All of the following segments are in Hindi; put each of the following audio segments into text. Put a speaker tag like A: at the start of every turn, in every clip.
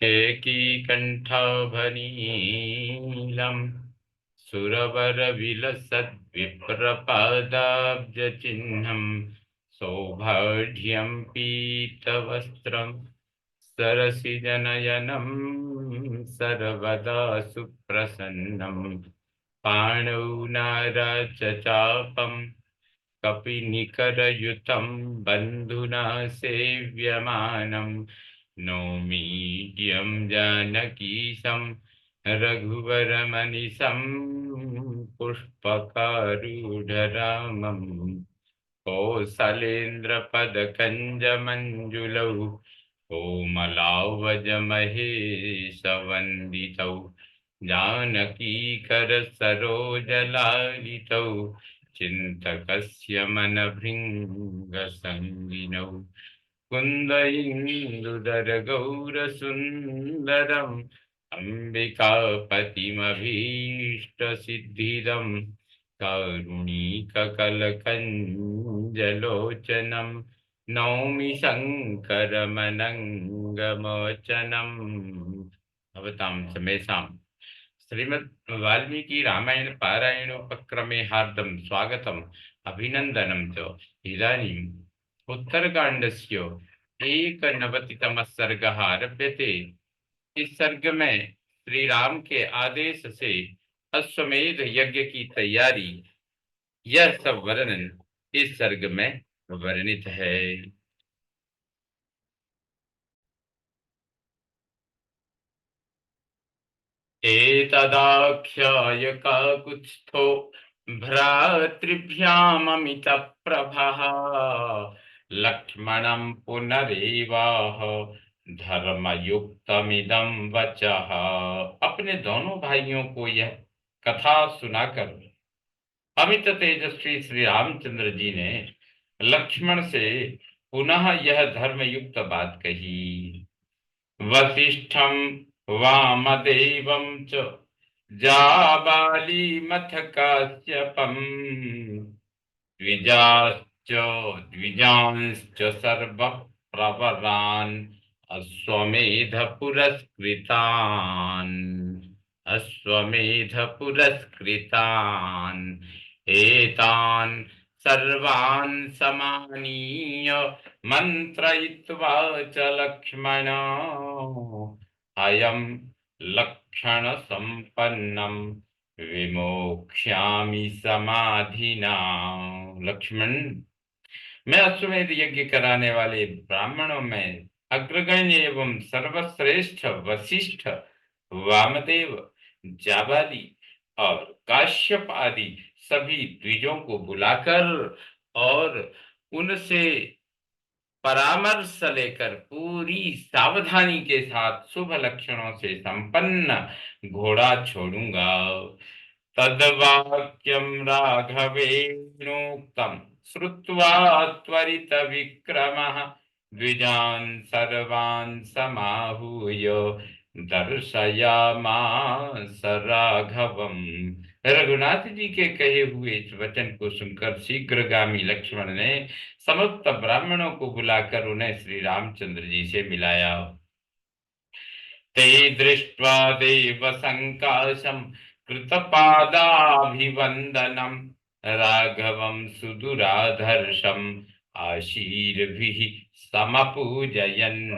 A: केकीकण्ठाभनीलम् सुरवरविलसद्विप्रपादाब्जचिह्नं सौभाढ्यं पीतवस्त्रं सरसिजनयनं सर्वदा सुप्रसन्नं पाणौ नाराचचापं कपिनिकरयुतं बन्धुना सेव्यमानं नौमीड्यं जानकीशं रघुवरमनिशं पुष्पकारूढरामं कौसलेन्द्रपदकञ्जमञ्जुलौ कोमलावजमहेशवन्दितौ जानकीकरसरोजलालितौ चिन्तकस्य मनभृङ्गसङ्गिनौ कुन्द इन्दुदरगौरसुन्दरम् अम्बिकापतिमभीष्टसिद्धिदं कारुणिककलकञ्जलोचनं नौमि शङ्करमनङ्गमोचनम्। भवतां समेषां श्रीमद् वाल्मीकि रामायण पारायणोपक्रमे हार्दं स्वागतम् अभिनन्दनं च। इदानीम् उत्तरकाण्डस्य एकनवतितमः सर्गः आरभ्यते। इस सर्ग में श्री राम के आदेश से अश्वमेध यज्ञ की तैयारी, यह सब वर्णन इस सर्ग में वर्णित है। एतदाख्याय काकुत्स्थो भ्रातृभ्याममित प्रभः लक्ष्मणं पुनरेवाह धर्मयुक्तमिदं वचः। अपने दोनों भाइयों को यह कथा सुनाकर अमित तेजस्वी श्री रामचंद्र जी ने लक्ष्मण से पुनः यह धर्मयुक्त बात कही। वसिष्ठं वामदेवं च जाबालीमथ काश्यपं द्विजांश्च सर्वप्रवरान् अश्वमेध पुरस्कृतान् एतान् सर्वान् समानीय मन्त्रयित्वा च लक्ष्मण अयं लक्षण संपन्नं विमोक्ष्यामि समाधिना। लक्ष्मण, मैं अश्वमेध यज्ञ कराने वाले ब्राह्मणों में अग्रगण्य एवं सर्वश्रेष्ठ वशिष्ठ, वामदेव, जाबाली और काश्यप आदि सभी द्विजों को बुलाकर और उनसे परामर्श लेकर पूरी सावधानी के साथ शुभ लक्षणों से संपन्न घोड़ा छोड़ूंगा। तद्वाक्यं राघवेणोक्तं श्रुत्वा त्वरित विक्रमः द्विजान् सर्वान् समाहूय दर्शयामास राघवम्। रघुनाथ जी के कहे हुए इस वचन को सुनकर शीघ्रगामी लक्ष्मण ने समस्त ब्राह्मणों को बुलाकर उन्हें श्री रामचंद्र जी से मिलाया। ते दृष्ट्वा देव संकाशम कृतपादाभिवंदनम राघवं सुदुराधर्षम आशीर्भिः समपूजयन्।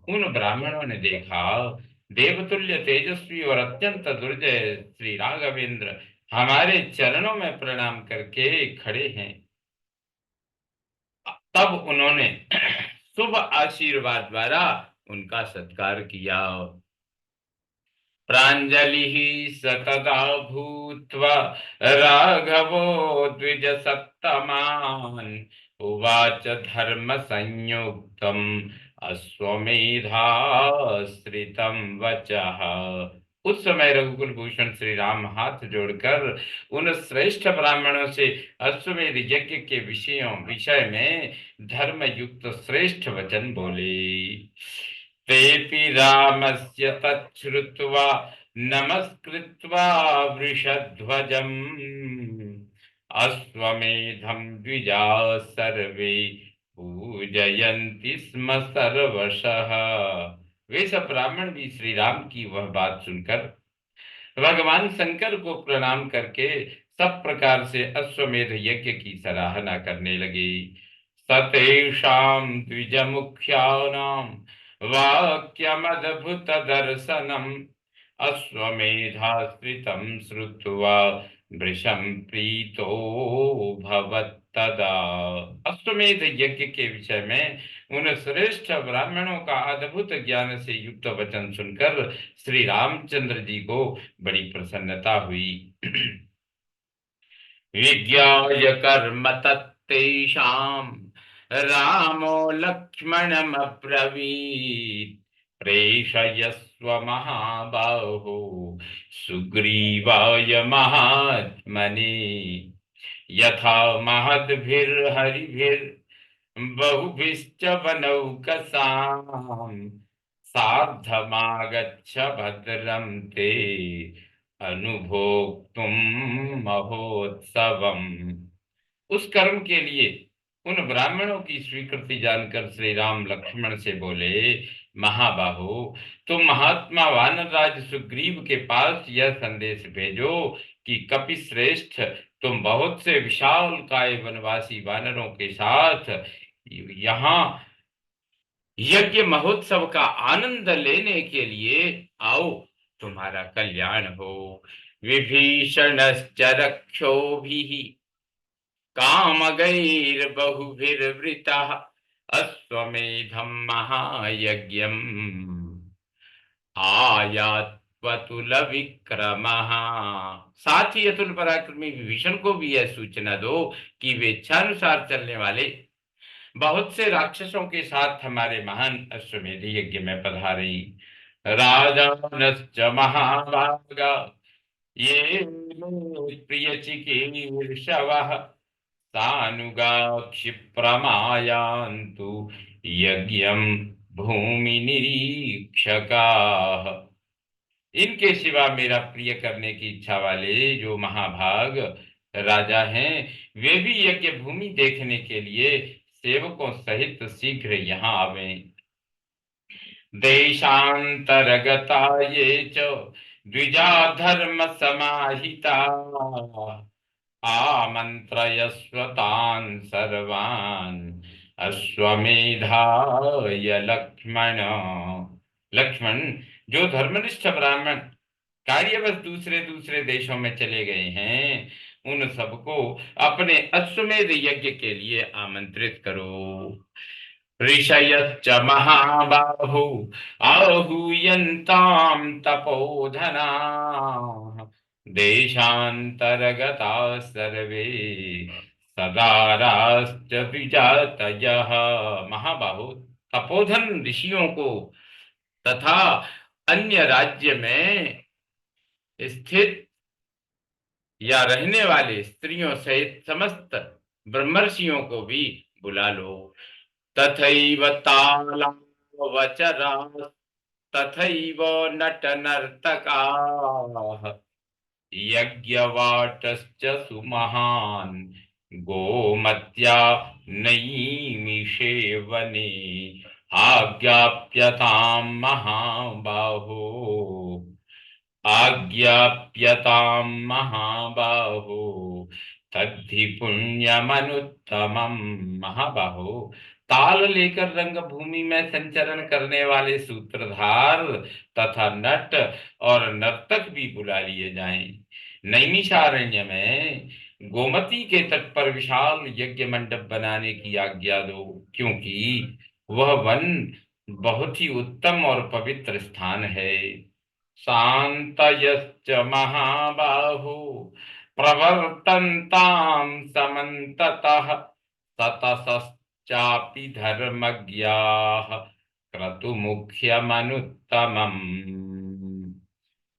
A: उन ब्राह्मणों ने देखा देवतुल्य तेजस्वी और अत्यंत दुर्जय श्री राघवेंद्र हमारे चरणों में प्रणाम करके खड़े हैं। तब उन्होंने शुभ आशीर्वाद द्वारा उनका सत्कार किया। प्राञ्जलिः सतदा भूत्वा राघवो द्विजसत्तमान् उवाच धर्म संयुक्तम् अश्वमेधाश्रितं वचः। उस समय रघुकुल भूषण श्री राम हाथ जोड़कर उन श्रेष्ठ ब्राह्मणों से अश्वमेध यज्ञ के विषय में धर्मयुक्त श्रेष्ठ वचन बोले। तेपि रामस्य तच्छ्रुत्वा नमस्कृत्वा वृषध्वजम् अश्वमेधं द्विजा सर्वे पूजयन्ति स्म सर्वशः। वे सब ब्राह्मण भी श्री राम की वह बात सुनकर भगवान शंकर को प्रणाम करके सब प्रकार से अश्वमेध यज्ञ की सराहना करने लगे। सतेषां द्विज मुख्यानां वाक्यमद्भुत दर्शनम् अश्वमेधाश्रितं श्रुत्वा वृषं प्रीतो भवत्तदा। अश्वमेध यज्ञ के विषय में उन श्रेष्ठ ब्राह्मणों का अद्भुत ज्ञान से युक्त वचन सुनकर श्री रामचंद्र जी को बड़ी प्रसन्नता हुई। विज्ञाय कर्म तत्तेषां रामो लक्ष्मणमब्रवीत् प्रेषयस्व महाबाहो सुग्रीवाय महात्मने यथा महद्भिर्हरिभिर्बहुभिश्च वनौकसाम् सार्धमागच्छ भद्रं ते अनुभोक्तुम महोत्सवम। उस कर्म के लिए उन ब्राह्मणों की स्वीकृति जानकर श्री राम लक्ष्मण से बोले, महाबाहो, तुम महात्मा वानरराज सुग्रीव के पास यह संदेश भेजो कि कपिश्रेष्ठ तुम बहुत से विशाल काय वनवासी वानरों के साथ यहाँ यज्ञ महोत्सव का आनंद लेने के लिए आओ, तुम्हारा कल्याण हो। विभीषणश्च रक्षोभिः कामगैर्बहुभिर्वृतः अश्वमेधं महायज्ञम् आयात्वतुल विक्रमः। साथ ही अतुल पराक्रमी विभीषण को भी यह सूचना दो कि वे इच्छानुसार चलने वाले बहुत से राक्षसों के साथ हमारे महान अश्वमेध यज्ञ में पधारे। राजानश्च महाभागा ये प्रिय चिकीर्षवः सानुगा क्षिप्रमायान्तु यज्ञं भूमि निरीक्षकाः। इनके सिवा मेरा प्रिय करने की इच्छा वाले जो महाभाग राजा हैं, वे भी यज्ञ भूमि देखने के लिए सेवकों सहित शीघ्र यहाँ आवें। देशांतरगता ये च द्विजा धर्म समाहिता आमंत्रयस्व तान् सर्वान् अश्वमेधाय लक्ष्मण। लक्ष्मण, जो धर्मनिष्ठ ब्राह्मण कार्यवश दूसरे दूसरे देशों में चले गए हैं, उन सबको अपने अश्वमेध यज्ञ के लिए आमंत्रित करो। ऋषयश्च महाबाहु आहूयन्तां तपोधना देशांतरगता सर्वे सदाराश्च विजातयः। महाबाहु, तपोधन ऋषियों को तथा अन्य राज्य में स्थित या रहने वाले स्त्रियों सहित समस्त ब्रह्मर्षियों को भी बुला लो। तथैव तालवचरा तथैव नट नर्तकाः यज्ञवाटश्च सुमहान् गोमत्या नैमिषे वने आज्ञाप्यतां महाबाहो आज्ञाप्यतां महाबाहो तद्धि पुण्यमनुत्तमम्। महाबाहो, ताल लेकर रंग भूमि में संचरण करने वाले सूत्रधार तथा नट और नर्तक भी बुला लिए जाएं। नैमिषारण्य में गोमती के तट पर विशाल यज्ञ मंडप बनाने की आज्ञा दो, क्योंकि वह वन बहुत ही उत्तम और पवित्र स्थान है। शान्तयश्च महाबाहो प्रवर्तन्तां समन्ततः ततश्चापि धर्मज्ञाः क्रतुमुख्यमनुत्तमम्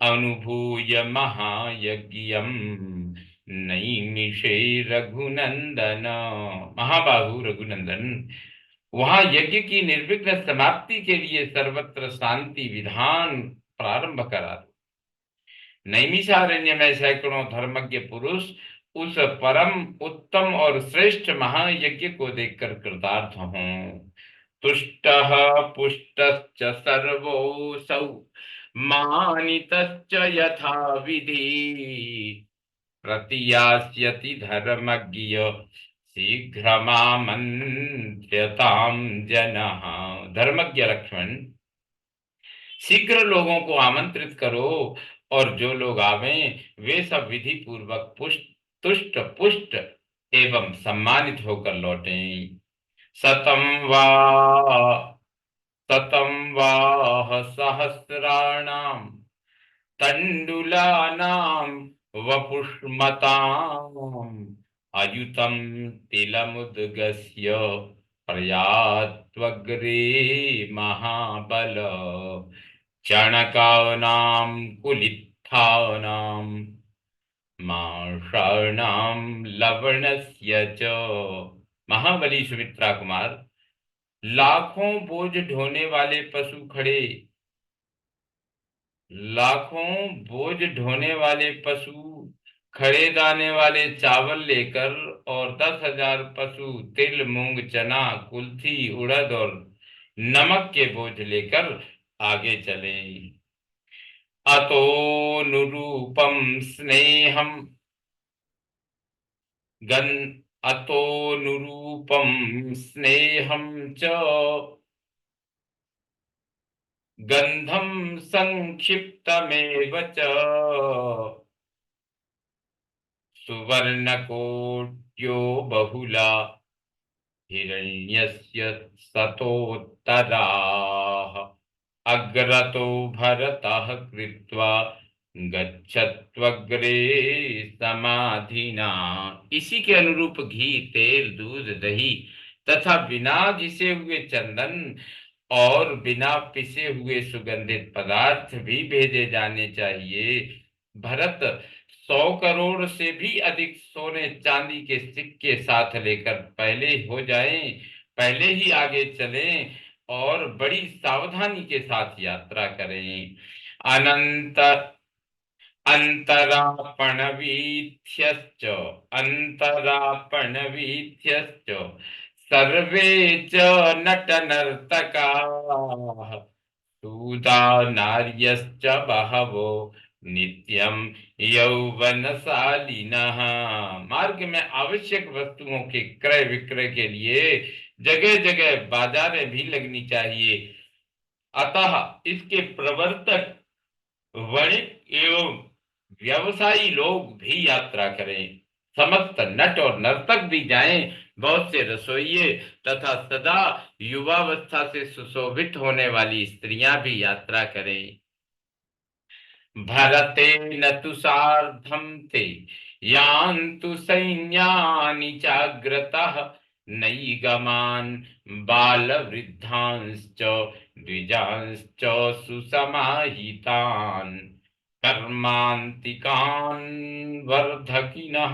A: अनुभूय महायज्ञं नैमिषे रघुनंदन। महाबाहु रघुनंदन, वहां यज्ञ की निर्विघ्न समाप्ति के लिए सर्वत्र शांति विधान प्रारंभ करा दो। नैमिषारण्य में सैकड़ों धर्मज्ञ पुरुष उस परम उत्तम और श्रेष्ठ महायज्ञ को देखकर कृतार्थ हों। तुष्टः पुष्टश्च सर्वोऽसौ मानितश्च यथा विधि प्रतियास्यति धर्मज्ञ शीघ्रमामन्त्र्यतां जनः। धर्मज्ञ लक्ष्मण, शीघ्र लोगों को आमंत्रित करो, और जो लोग आवें वे सब विधि पूर्वक पुष्ट तुष्ट पुष्ट एवं सम्मानित होकर लौटें। शतं वा शतं वाह सहस्राणां तण्डुलानां वपुष्मताम् अयुतं तिलमुद्गस्य प्रयात्वग्रे महाबल चाणकानां कुलित्थानां माषाणां लवणस्य च। महाबली सुमित्रा कुमार, लाखों बोझ ढोने वाले पशु खड़े लाखों बोझ ढोने वाले पशु खड़े दाने वाले चावल लेकर, और 10,000 पशु तिल मूंग चना कुल्थी उड़द और नमक के बोझ लेकर आगे चले। अतोनुरूपम स्नेहम गन अतोनुरूपम स्नेहम च गंधम संक्षिप्तमेव च सुवर्णकोट्यो बहुला हिरण्यस्य शतोत्तराः अग्रतो भरतः कृत्वा गच्छत्वग्रे समाधिना। इसी के अनुरूप घी तेल दूध दही तथा बिना घिसे हुए चंदन और बिना पिसे हुए सुगंधित पदार्थ भी भेजे जाने चाहिए। भरत 100 करोड़ से भी अधिक सोने चांदी के सिक्के साथ लेकर पहले ही आगे चलें और बड़ी सावधानी के साथ यात्रा करें। अनंत अंतरापणवीथ्यश्च अंतरापणवीथ्यश्च सर्वे च नटनर्तकाः सूदा नार्यश्च बहवो नित्यम यौवनशालिनः। मार्ग में आवश्यक वस्तुओं के क्रय विक्रय के लिए जगह जगह बाजारें भी लगनी चाहिए, अतः इसके प्रवर्तक वणिक एवं व्यवसायी लोग भी यात्रा करें। समस्त नट और नर्तक भी जाएं। बहुत से रसोइये तथा सदा युवावस्था से सुशोभित होने वाली स्त्रियां भी यात्रा करें। भरतेन तु सार्धं ते यान्तु सैन्यानि चाग्रतः नैगमान् बालवृद्धांश्च द्विजांश्च सुसमाहितान् कर्मान्तिकान् वर्धकिनः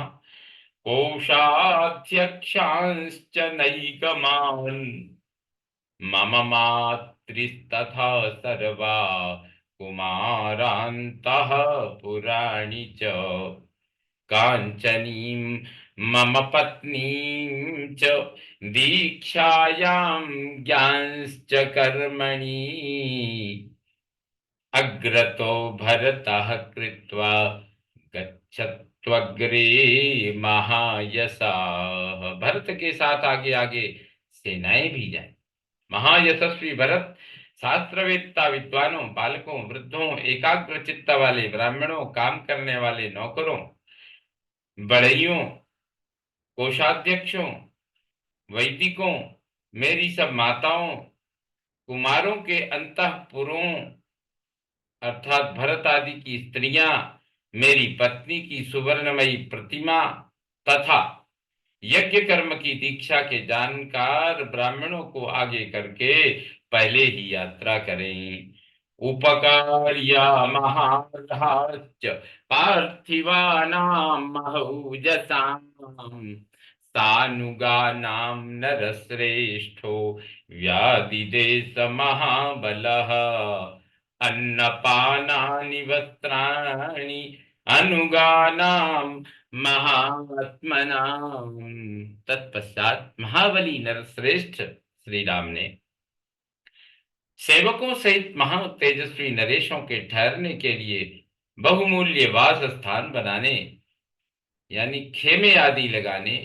A: कोषाध्यक्षांश्च नैगमान् मम मातृस्तथा सर्वा कुमारान्तः पुराणी च काञ्चनीं मम पत्नीं च दीक्षायां ज्ञांश्च कर्मणि अग्रतो भरतः कृत्वा गच्छत्वग्रे महायशाः। भरत के साथ आगे आगे सेनाएं भी जाएं। महायशस्वी भरत शास्त्रवेत्ता विद्वानों बालकों वृद्धों एकाग्र चित्त वाले ब्राह्मणों काम करने वाले नौकरों बढ़इयों कोषाध्यक्षों वैदिकों मेरी सब माताओं कुमारों के अंतःपुरों अर्थात भरत आदि की स्त्रियां मेरी पत्नी की सुवर्णमयी प्रतिमा तथा यज्ञ कर्म की दीक्षा के जानकार ब्राह्मणों को आगे करके पहले ही यात्रा करें। उपकार्या महारथाश्च पार्थिवानां महौजसां सानुगानां नरश्रेष्ठो व्याधिदेश महाबलः अन्नपानानि वस्त्राणि अनुगानां महात्मनां। तत्पश्चात महाबली नरश्रेष्ठ श्री राम ने सेवकों सहित महा तेजस्वी नरेशों के ठहरने के लिए बहुमूल्य वास स्थान बनाने यानी खेमे आदि लगाने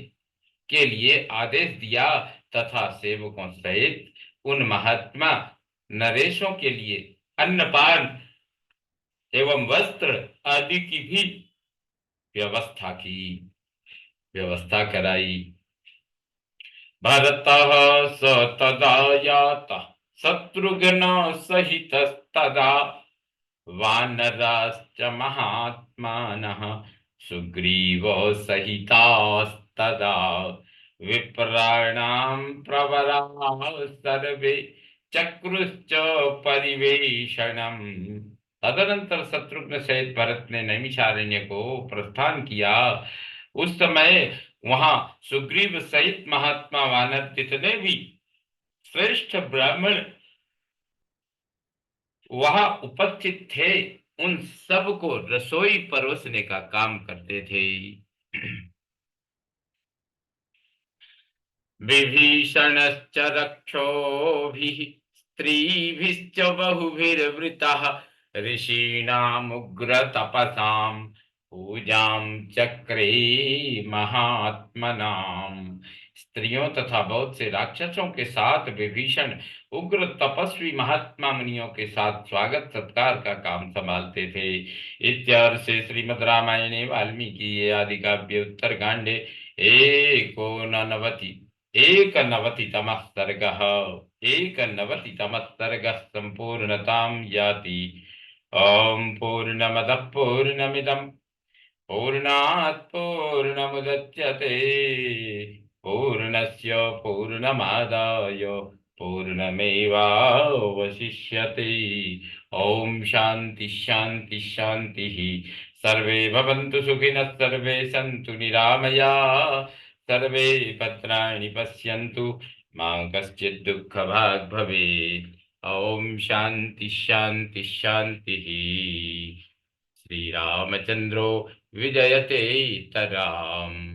A: के लिए आदेश दिया तथा सेवकों सहित उन महात्मा नरेशों के लिए अन्नपान एवं वस्त्र आदि की भी व्यवस्था की व्यवस्था कराई। भरत स तदा याता शत्रुघ्न सहित तदा वानराश्च महात्मानः सुग्रीवो सहितास्तदा विप्राणां प्रवराः सर्वे चक्रुश्च परिवेषणम्। तदनंतर शत्रुघ्न सहित भरत ने नैमिषारण्य को प्रस्थान किया। उस समय वहां सुग्रीव सहित महात्मा वानर जितने भी श्रेष्ठ ब्राह्मण वहां उपस्थित थे उन सबको रसोई परोसने का काम करते थे। विभीषणश्च रक्षोभिः स्त्रीभिश्च बहुभिर्वृतः ऋषीणामुग्रतपसां पूजां चक्रे महात्मनाम्। स्त्रियों तथा बहुत से राक्षसों के साथ विभीषण उग्र तपस्वी महात्मा मुनियों के साथ स्वागत सत्कार का काम संभालते थे। इत्यर्थ से श्रीमद् रामायणे वाल्मीकि आदि काव्ये उत्तरकांडे एकोननवति एकनवतितमः सर्गः एकनवतितमः सर्गः सम्पूर्णतां याति। ॐ पूर्णमदः पूर्णमिदं पूर्णात् पूर्णमुदच्यते पूर्णस्य पूर्णमादाय पूर्णमेवावशिष्यते। ॐ शान्ति शान्ति शान्तिः। सर्वे भवन्तु सुखिनः सर्वे सन्तु निरामयाः सर्वे भद्राणि पश्यन्तु मा कश्चित् दुःखभाग् भवेत्। ॐ शान्ति शान्ति शान्तिः। श्रीरामचन्द्रो विजयते तराम्।